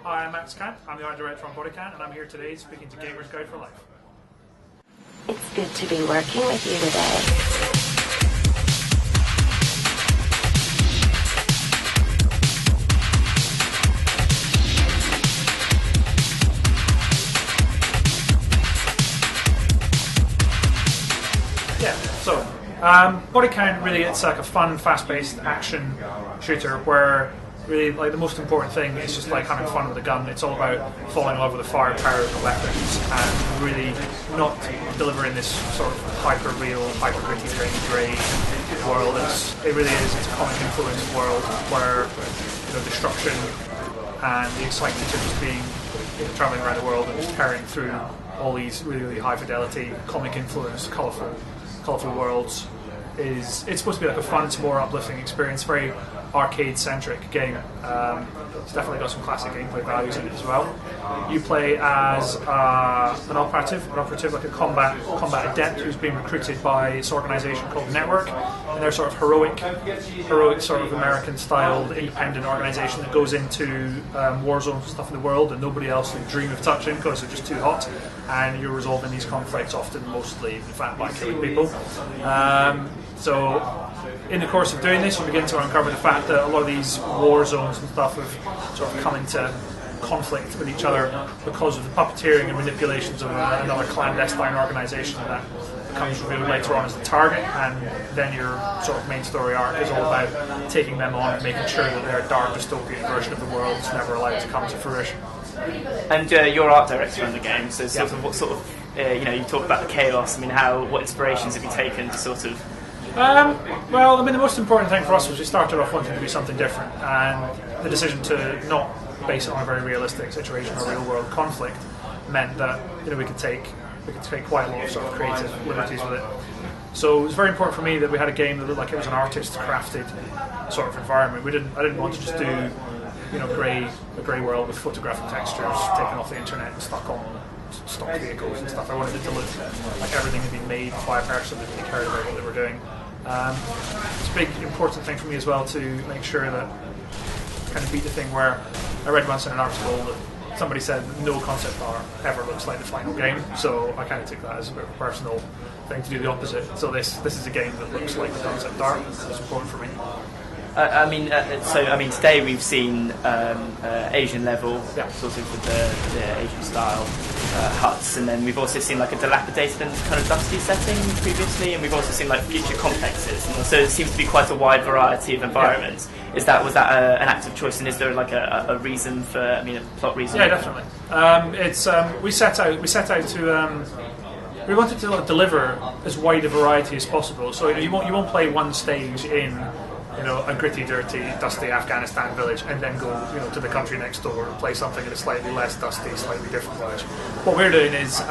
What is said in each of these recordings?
Hi, I'm Cant. I'm the art director on Bodycount, and I'm here today speaking to Gamers Guide for Life. It's good to be working with you today. Yeah, so Bodycount really, it's like a fun, fast-paced action shooter where really like the most important thing is just like having fun with a gun. It's all about falling in love with the firepower of the weapons and really not delivering this sort of hyper-real, hyper-gritty, grey world. It really is. It's a comic-influenced world where destruction and the excitement of just being traveling around the world and just carrying through all these really high-fidelity, comic-influenced, colourful worlds it's supposed to be like a fun, it's more uplifting experience, very arcade-centric game. It's definitely got some classic gameplay values in it as well. You play as an operative, like a combat adept who's been recruited by this organisation called Network, and they're sort of heroic sort of American-styled independent organisation that goes into war zones and stuff in the world, and nobody else would dream of touching because they're just too hot. And you're resolving these conflicts often, mostly, in fact, by killing people. So in the course of doing this, you begin to uncover the fact that a lot of these war zones and stuff have sort of come into conflict with each other because of the puppeteering and manipulations of another clandestine organisation that becomes revealed later on as the target, and then your sort of main story arc is all about taking them on and making sure that their dark dystopian version of the world is never allowed to come to fruition. And you're art director on the game, so sort of what sort of you talk about the chaos. I mean, what inspirations have you taken to sort of? Well, I mean, the most important thing for us was we started off wanting to do something different, and the decision to not base it on a very realistic situation or real world conflict meant that we could take quite a lot of sort of creative liberties with it. So it was very important for me that we had a game that looked like it was an artist crafted sort of environment. I didn't want to just do a grey world with photographic textures taken off the internet and stuck on stock vehicles and stuff. I wanted it to look like everything had been made by a person that really cared about what they were doing. It's a big important thing for me as well to make sure that kind of beat the thing where I read once in an article that somebody said that no concept art ever looks like the final game, so I kind of took that as a bit of a personal thing to do the opposite. So this is a game that looks like the concept art. It's important for me. Today we've seen Asian level, sort of with the Asian style huts, and then we've also seen like a dilapidated and kind of dusty setting previously, and we've also seen like future complexes, and so it seems to be quite a wide variety of environments. Yeah. Was that an active choice, and is there like a reason for? I mean, a plot reason? Yeah, definitely. We set out to. We wanted to deliver as wide a variety as possible. So you won't play one stage in a gritty, dirty, dusty Afghanistan village and then go to the country next door and play something in a slightly less dusty, slightly different village. What we're doing is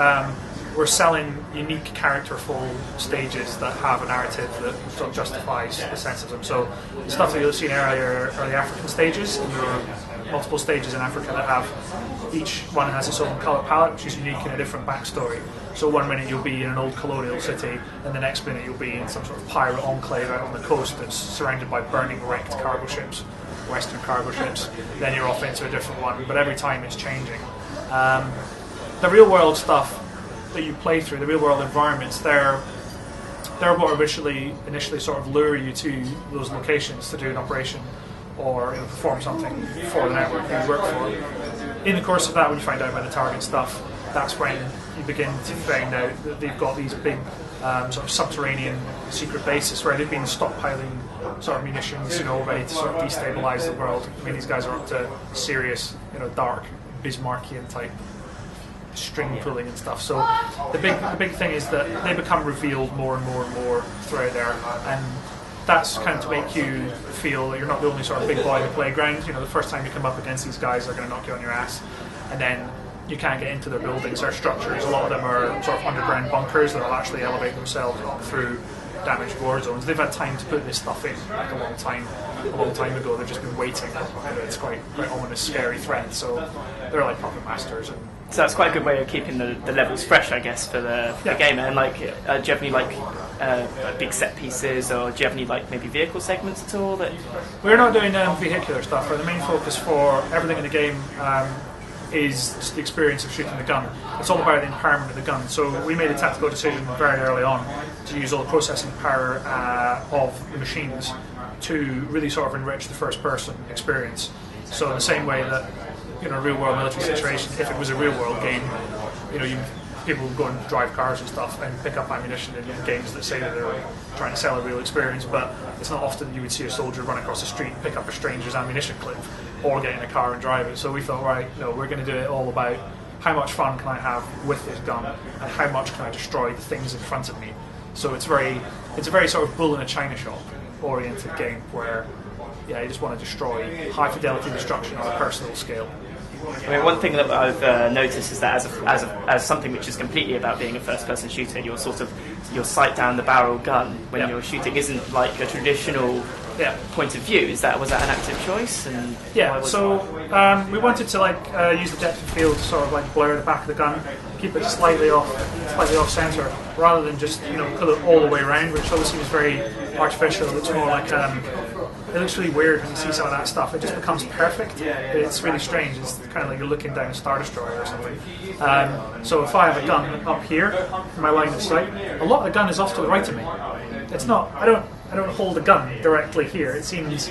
we're selling unique, characterful stages that have a narrative that sort of justifies the sense of them. So the stuff that you'll see earlier are the African stages, and there are multiple stages in Africa that have, each one has its own colour palette, which is unique and a different backstory. So one minute you'll be in an old colonial city, and the next minute you'll be in some sort of pirate enclave out on the coast that's surrounded by burning wrecked cargo ships, Western cargo ships. Then you're off into a different one, but every time it's changing. The real world stuff that you play through, the real world environments, they're what initially sort of lure you to those locations to do an operation or perform something for the network you work for. In the course of that, when you find out about the target stuff, that's when you begin to find out that they've got these big sort of subterranean secret bases where they've been stockpiling sort of munitions, ready to sort of destabilise the world. I mean, these guys are up to serious, dark Bismarckian type string pulling and stuff. So the big thing is that they become revealed more and more and more throughout there, and that's kind of to make you feel that you're not the only sort of big boy in the playground. The first time you come up against these guys, they're going to knock you on your ass, and then you can't get into their buildings, their structures. A lot of them are sort of underground bunkers that will actually elevate themselves up through damaged war zones. They've had time to put this stuff in like a long time ago. They've just been waiting. It's quite ominous, scary threat. So they're like puppet masters. And so that's quite a good way of keeping the levels fresh, I guess, for the gamer. And do you have any big set pieces, or do you have any like maybe vehicle segments at all? That we're not doing vehicular stuff. The main focus for everything in the game is just the experience of shooting the gun. It's all about the empowerment of the gun. So we made a tactical decision very early on to use all the processing power of the machines to really sort of enrich the first-person experience. So in the same way that, you know, a real-world military situation, if it was a real-world game, you know, people would go and drive cars and stuff and pick up ammunition in games that say that they're trying to sell a real experience, but it's not often you would see a soldier run across the street and pick up a stranger's ammunition clip or get in a car and drive it. So we thought, right, no, we're going to do it all about how much fun can I have with this gun and how much can I destroy the things in front of me. So it's a very sort of bull in a china shop oriented game where, yeah, you just want to destroy high fidelity destruction on a personal scale. I mean, one thing that I've noticed is that as something which is completely about being a first-person shooter, your sight down the barrel gun when you're shooting isn't like a traditional point of view. Was that an active choice? And so we wanted to use the depth of field to sort of like blur the back of the gun, keep it slightly off center, rather than just pull it all the way around, which obviously is very artificial. It looks more like it looks really weird when you see some of that stuff. It just becomes perfect. It's really strange. It's kind of like you're looking down a Star Destroyer or something. So if I have a gun up here in my line of sight, a lot of the gun is off to the right of me. It's not. I don't hold the gun directly here. It seems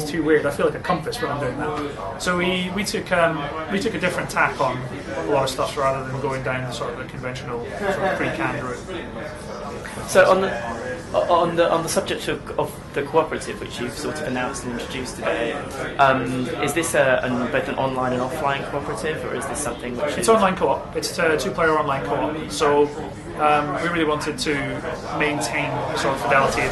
too weird. I feel like a compass when I'm doing that. So we took a different tack on a lot of stuff rather than going down the sort of the conventional sort of pre-canned route. So on the subject of the cooperative, which you've sort of announced and introduced today, is this both an online and offline cooperative, or is this something which it's online co-op? It's a two-player online co-op. So we really wanted to maintain a sort of fidelity,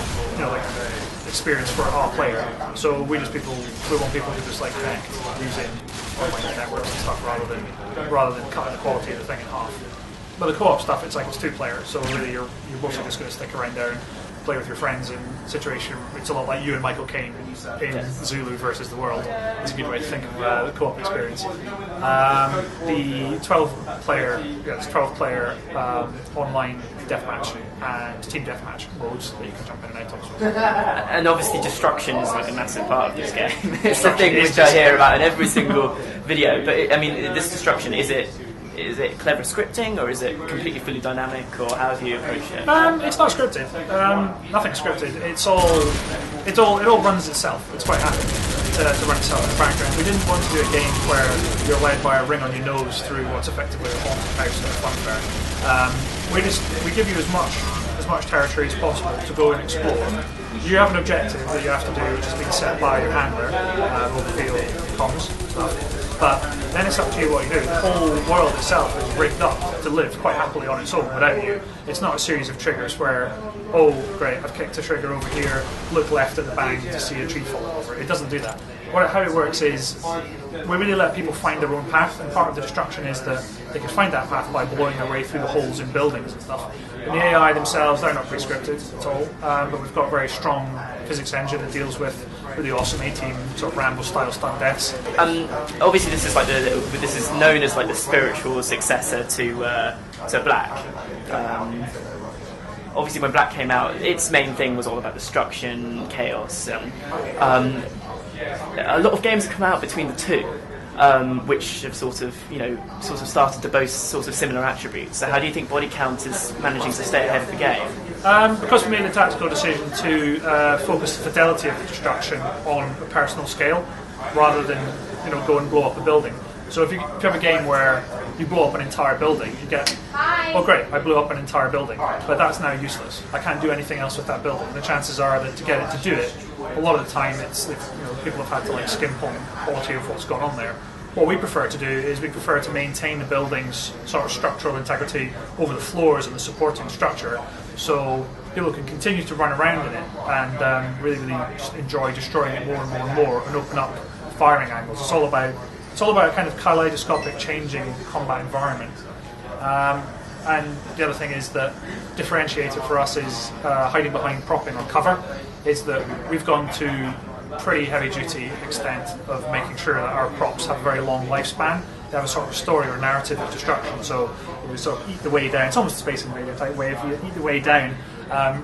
experience for our player. So we want people to just like connect using online networks and stuff rather than cutting the quality of the thing in half. But the co-op stuff, it's two-player, so really you're mostly just going to stick around there and play with your friends in situation. It's a lot like you and Michael Caine in Zulu versus the World. It's a good way to think of the co-op experience. The 12-player online deathmatch and team deathmatch modes that you can jump in and out of. And obviously destruction is like a massive part of this game. It's the thing which I hear about in every single video. But this destruction, is it clever scripting, or is it completely fully dynamic, or how do you approach it? It's not scripted. Nothing's scripted. It all runs itself. It's quite happy to run itself in the background. We didn't want to do a game where you're led by a ring on your nose through what's effectively a haunted house and a fun fair. We give you as much territory as possible to go and explore. You have an objective that you have to do, which has been set by your handler, overfield comms stuff. But then it's up to you what you do. The whole world itself is rigged up to live quite happily on its own without you. It's not a series of triggers where, oh great, I've kicked a trigger over here, look left at the bank to see a tree fall over. It doesn't do that. How it works is we really let people find their own path, and part of the destruction is that they can find that path by blowing their way through the holes in buildings and stuff. And the AI themselves, they're not pre-scripted at all, but we've got a very strong physics engine that deals with really awesome A-team sort of Rambo-style stunt deaths. Obviously, this is known as like the spiritual successor to Black. Obviously, when Black came out, its main thing was all about destruction, chaos. A lot of games have come out between the two, which have sort of started to boast sort of similar attributes. So how do you think Bodycount is managing to stay ahead of the game? Because we made the tactical decision to focus the fidelity of the destruction on a personal scale, rather than go and blow up a building. So if you have a game where you blow up an entire building, you get, oh great, I blew up an entire building, but that's now useless. I can't do anything else with that building. The chances are that to get it to do it, a lot of the time people have had to skimp on quality of what's gone on there. What we prefer to do is we prefer to maintain the building's sort of structural integrity over the floors and the supporting structure, so people can continue to run around in it and really just enjoy destroying it more and more and more, and open up firing angles. It's all about a kind of kaleidoscopic changing combat environment. And the other thing is that differentiator for us is hiding behind propping or cover, is that we've gone to pretty heavy duty extent of making sure that our props have a very long lifespan. They have a sort of story or narrative of destruction, so we sort of eat the way down. It's almost a Space Invader type way. If you eat the way down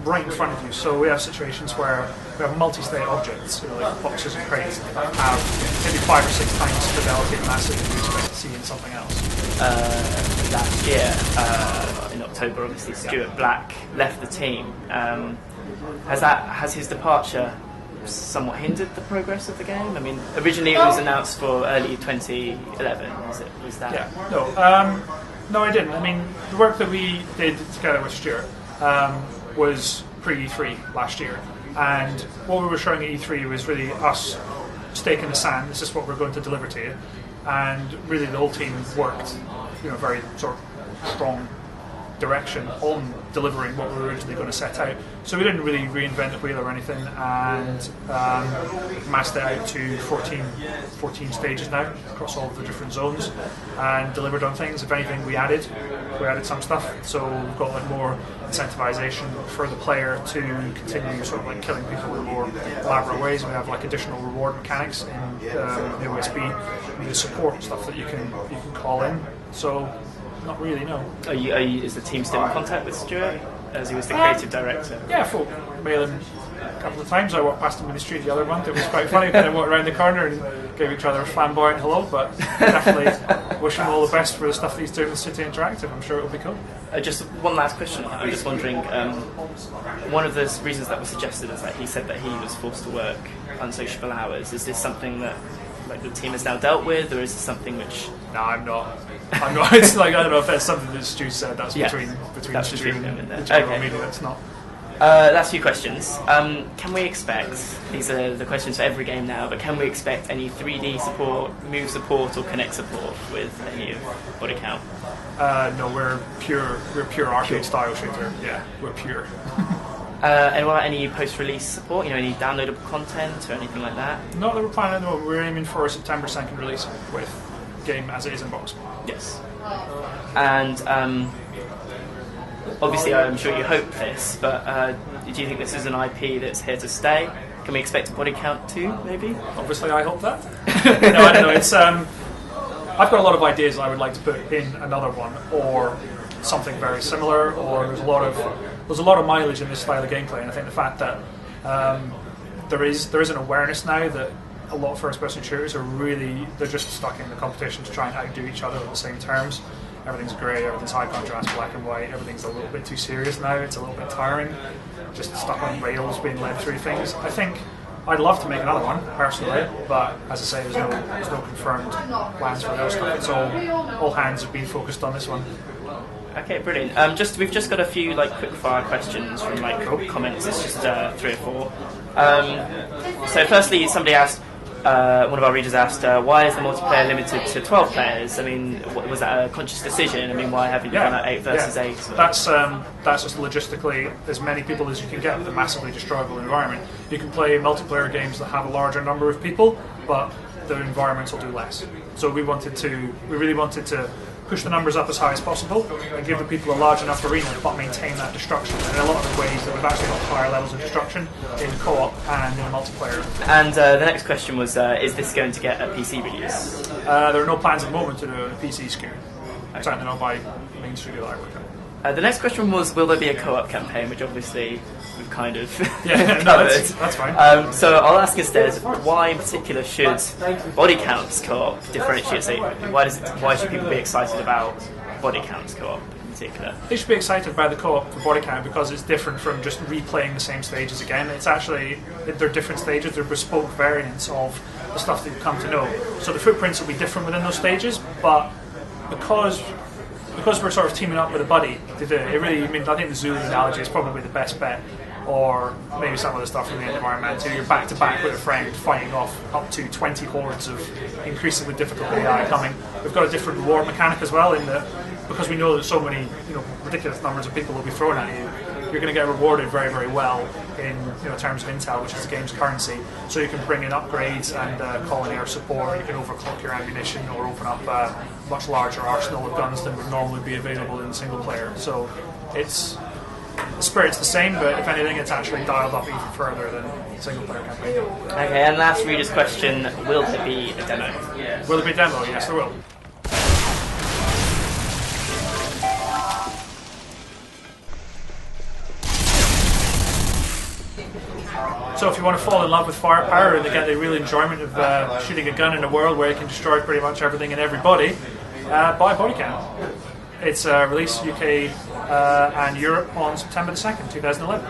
right in front of you. So we have situations where we have multi-state objects, like boxes and crates, that have maybe 5 or 6 times fidelity and massively you expect to see in something else. Last year, in October, obviously Stuart Black left the team. Has his departure somewhat hindered the progress of the game? I mean, originally it was announced for early 2011. Was that? Yeah. No, I didn't. I mean, the work that we did together with Stuart was pre-E3 last year, and what we were showing at E3 was really us stake in the sand. This is what we're going to deliver to you, and really the whole team worked, very sort of strong direction on delivering what we were originally going to set out. So we didn't really reinvent the wheel or anything, and massed it out to 14 stages now across all of the different zones, and delivered on things. If anything, we added some stuff. So we've got like more incentivization for the player to continue sort of like killing people in more elaborate ways. We have like additional reward mechanics in the OSB, the support stuff that you can call in. So not really, no. Is the team still in contact with Stuart, as he was the creative director? Yeah, folk mail him a couple of times. I walked past him in the street the other month. It was quite funny. Kind of walked around the corner and gave each other a flamboyant hello, but definitely wish him all the best for the stuff that he's doing with City Interactive. I'm sure it'll be cool. Just one last question. I'm just wondering, one of the reasons that was suggested is that he said that he was forced to work unsociable hours. Is this something that the team has now dealt with, or is this something which... No, I'm not. It's like, I don't know if that's something that Stu said. That's between Stu and the general media. That's not. Last few questions. Can we expect, these are the questions for every game now, but can we expect any 3D support, move support, or connect support with any of Bodycount? No, we're pure arcade style shooter. Yeah, we're pure. And what about any post-release support? Any downloadable content or anything like that? Not that we're planning at the moment. We're aiming for a September 2nd release with game as it is in box. Yes. And obviously, I'm sure you hope this, but do you think this is an IP that's here to stay? Can we expect a Bodycount 2, maybe? Obviously, I hope that. No, I don't know. It's I've got a lot of ideas I would like to put in another one, or something very similar. Or there's a lot of mileage in this style of gameplay, and I think the fact that there is an awareness now that a lot of first-person shooters they're just stuck in the competition to try and outdo each other on the same terms. Everything's grey, everything's high contrast, black and white, everything's a little bit too serious now, it's a little bit tiring, just stuck on rails being led through things. I think I'd love to make another one, personally, but as I say, there's no confirmed plans for those stuff. It's all hands have been focused on this one. Okay, brilliant. We've just got a few quick fire questions from comments. It's just 3 or 4. So firstly, somebody asked, one of our readers asked, why is the multiplayer limited to 12 players? I mean, was that a conscious decision? I mean, why have you done that 8 versus 8? That's just logistically as many people as you can get with a massively destroyable environment. You can play multiplayer games that have a larger number of people, but the environments will do less. So we really wanted to push the numbers up as high as possible and give the people a large enough arena but maintain that destruction. And in a lot of ways that we've actually got higher levels of destruction in co-op and in multiplayer. And the next question was, is this going to get a PC release? There are no plans at the moment to do a PC SKU. Certainly not by main studio that I work at. The next question was, will there be a co-op campaign, which obviously we've kind of covered. No, that's fine. So I'll ask instead, why in particular should Bodycount's co-op differentiate? So why should people be excited about Bodycount's co-op in particular? They should be excited by the co-op for Bodycount because it's different from just replaying the same stages again. It's actually, they're different stages, they're bespoke variants of the stuff that you've come to know. So the footprints will be different within those stages, but because we're sort of teaming up with a buddy to do it, I think the Zulu analogy is probably the best bet, or maybe some of the stuff from the end of Iron Man 2. You're back to back with a friend fighting off up to 20 hordes of increasingly difficult AI coming. We've got a different reward mechanic as well, in that because we know that so many ridiculous numbers of people will be thrown at you, you're going to get rewarded very, very well in terms of intel, which is the game's currency. So you can bring in upgrades and call in air support. You can overclock your ammunition or open up a much larger arsenal of guns than would normally be available in single player. So the spirit's the same, but if anything, it's actually dialed up even further than single player campaign. Okay, and last reader's question: will there be a demo? Will there be a demo? Yes, there will. So if you want to fall in love with firepower and get the real enjoyment of shooting a gun in a world where it can destroy pretty much everything and everybody, buy Bodycount. It's released UK and Europe on September the 2nd, 2011.